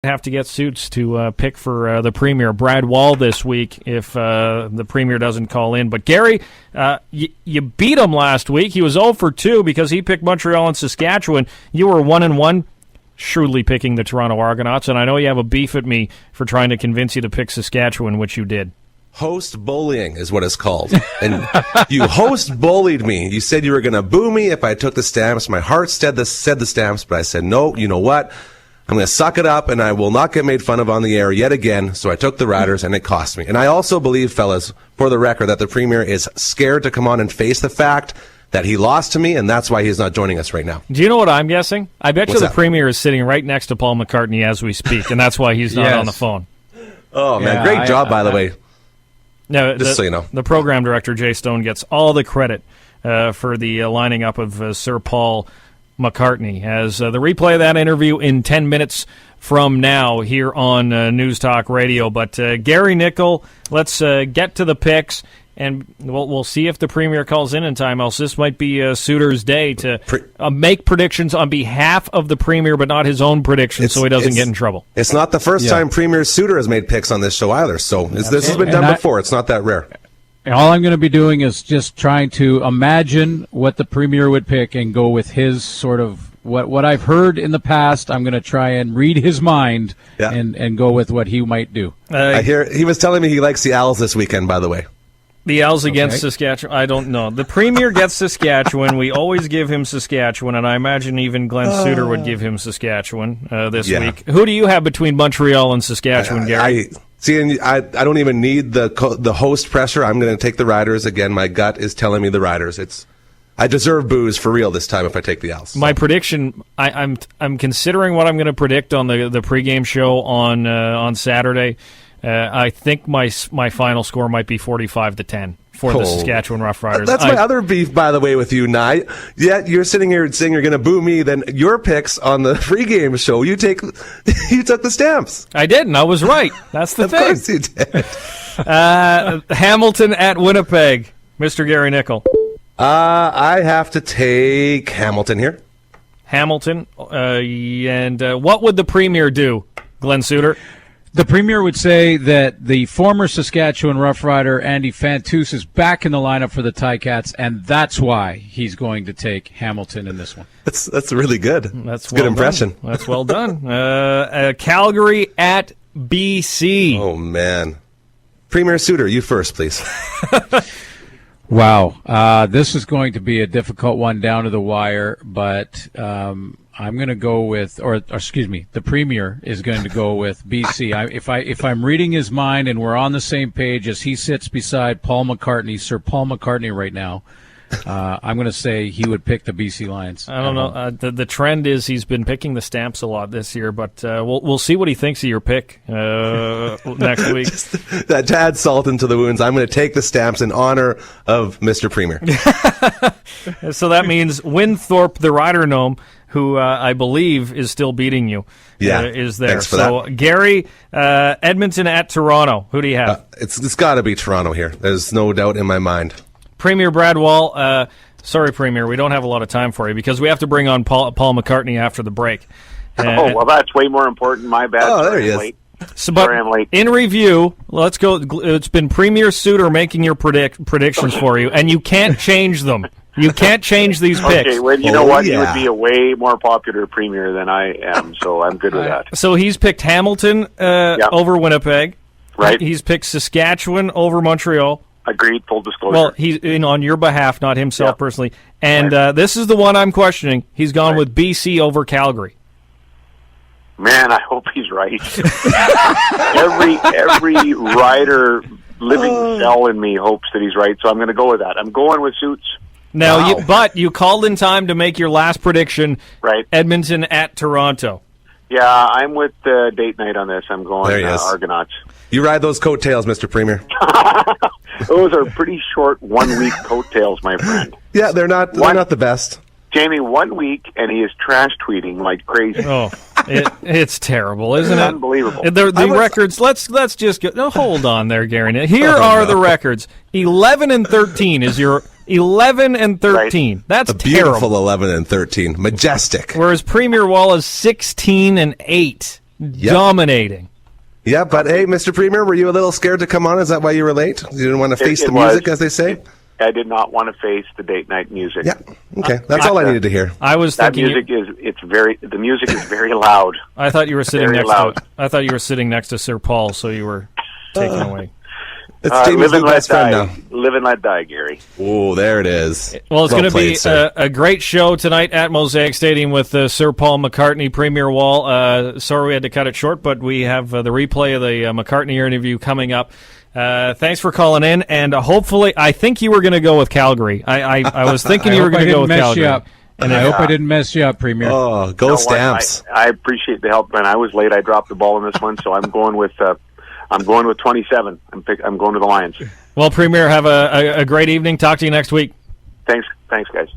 Have to get Suits to pick for the Premier, Brad Wall, this week if the Premier doesn't call in. But Gary, you beat him last week. He was 0 for 2 because he picked Montreal and Saskatchewan. You were 1-1, shrewdly picking the Toronto Argonauts, and I know you have a beef at me for trying to convince you to pick Saskatchewan, which you did. Host bullying is what it's called. And you host bullied me. You said you were going to boo me if I took the Stamps. My heart said the Stamps, but I said, no, you know what? I'm going to suck it up, and I will not get made fun of on the air yet again. So I took the Riders, and it cost me. And I also believe, fellas, for the record, that the Premier is scared to come on and face the fact that he lost to me, and that's why he's not joining us right now. Do you know what I'm guessing? I bet What's you the that? Premier is sitting right next to Paul McCartney as we speak, and that's why he's not on the phone. Oh, man, great job, by the way. No, Just so you know. The program director, Jay Stone, gets all the credit for the lining up of Sir Paul McCartney. As the replay of that interview in 10 minutes from now here on News Talk Radio. But Gary Nickel, let's get to the picks, and we'll see if the Premier calls in time. Else this might be Suitor's day to make predictions on behalf of the Premier, but not his own predictions, so he doesn't get in trouble. It's not the first time Premier Suitor has made picks on this show either, so this has been done before. It's not that rare. All I'm going to be doing is just trying to imagine what the Premier would pick and go with his sort of what I've heard in the past. I'm going to try and read his mind and go with what he might do. I hear he was telling me he likes the Owls this weekend, by the way. The Owls against Saskatchewan? I don't know. The Premier gets Saskatchewan. We always give him Saskatchewan, and I imagine even Glenn Suitor would give him Saskatchewan this week. Who do you have between Montreal and Saskatchewan, Gary? I don't even need the host pressure. I'm going to take the Riders again. My gut is telling me the Riders. I deserve booze for real this time if I take the Owls. My prediction, I'm considering what I'm going to predict on the pregame show on Saturday. I think my final score might be 45-10 for the Saskatchewan Roughriders. That's my other beef, by the way, with you, Nye. Yeah, you're sitting here saying you're going to boo me. Then your picks on the pregame show, you took the Stamps. I did, and I was right. That's the thing. Of course you did. Hamilton at Winnipeg, Mr. Gary Nickel. I have to take Hamilton here. Hamilton, and what would the Premier do, Glenn Suitor? The Premier would say that the former Saskatchewan Rough Rider, Andy Fantus, is back in the lineup for the Ticats, and that's why he's going to take Hamilton in this one. That's really good. That's a good impression. That's well done. Calgary at BC. Oh, man. Premier Suitor, you first, please. Wow. This is going to be a difficult one down to the wire, but I'm going to go with, or excuse me, the Premier is going to go with BC. If I'm reading his mind and we're on the same page as he sits beside Paul McCartney, Sir Paul McCartney right now, I'm going to say he would pick the BC Lions. I don't know. The trend is he's been picking the Stamps a lot this year, but we'll see what he thinks of your pick next week. That to add salt into the wounds, I'm going to take the Stamps in honor of Mr. Premier. So that means Winthorpe, the Rider Gnome, who I believe is still beating you, is there. Thanks for that. Gary, Edmonton at Toronto. Who do you have? It's got to be Toronto here. There's no doubt in my mind. Premier Brad Wall, sorry, Premier, we don't have a lot of time for you because we have to bring on Paul McCartney after the break. Well, that's way more important. My bad. Oh, there he is. Late. So, but I'm late. In review, let's go. It's been Premier Suitor making your predictions for you, and you can't change them. You can't change these picks. Okay, well, you know what? Yeah. You would be a way more popular Premier than I am, so I'm good with that. So he's picked Hamilton over Winnipeg. Right. He's picked Saskatchewan over Montreal. Agreed, full disclosure. Well, he's on your behalf, not himself personally. And this is the one I'm questioning. He's gone with BC over Calgary. Man, I hope he's right. every rider living cell in me hopes that he's right, so I'm going to go with that. I'm going with Suits. Now, but you called in time to make your last prediction. Right. Edmonton at Toronto. Yeah, I'm with date night on this. I'm going Argonauts. You ride those coattails, Mr. Premier. Those are pretty short 1 week coattails, my friend. Yeah, they're not the best. Jamie, 1 week, and he is trash tweeting like crazy. Oh, it's terrible, isn't it? Unbelievable. The records. Let's just go. No, hold on there, Gary. Here are the records. 11-13 is your 11-13. Right. That's a terrible. Beautiful 11-13, majestic. Whereas Premier Wall is 16-8. dominating. Yeah, but hey, Mr. Premier, were you a little scared to come on? Is that why you were late? You didn't want to face the music, as they say? I did not want to face the date night music. Yeah, okay. That's all I needed to hear. I was That thinking the music is very loud. I thought you were sitting Very next loud. to I thought you were sitting next to Sir Paul, so you were taken away. It's Jamie's new best friend now. Live and let die, Gary. Oh, there it is. Well, it's going to be sir. a great show tonight at Mosaic Stadium with Sir Paul McCartney, Premier Wall. Sorry we had to cut it short, but we have the replay of the McCartney interview coming up. Thanks for calling in, and hopefully, I think you were going to go with Calgary. I was thinking you were going to go with Calgary. And I hope I didn't mess you up, Premier. Oh, go Stamps. I appreciate the help, and I was late. I dropped the ball on this one, so I'm going with 27. I'm going to the Lions. Well, Premier, have a great evening. Talk to you next week. Thanks, guys.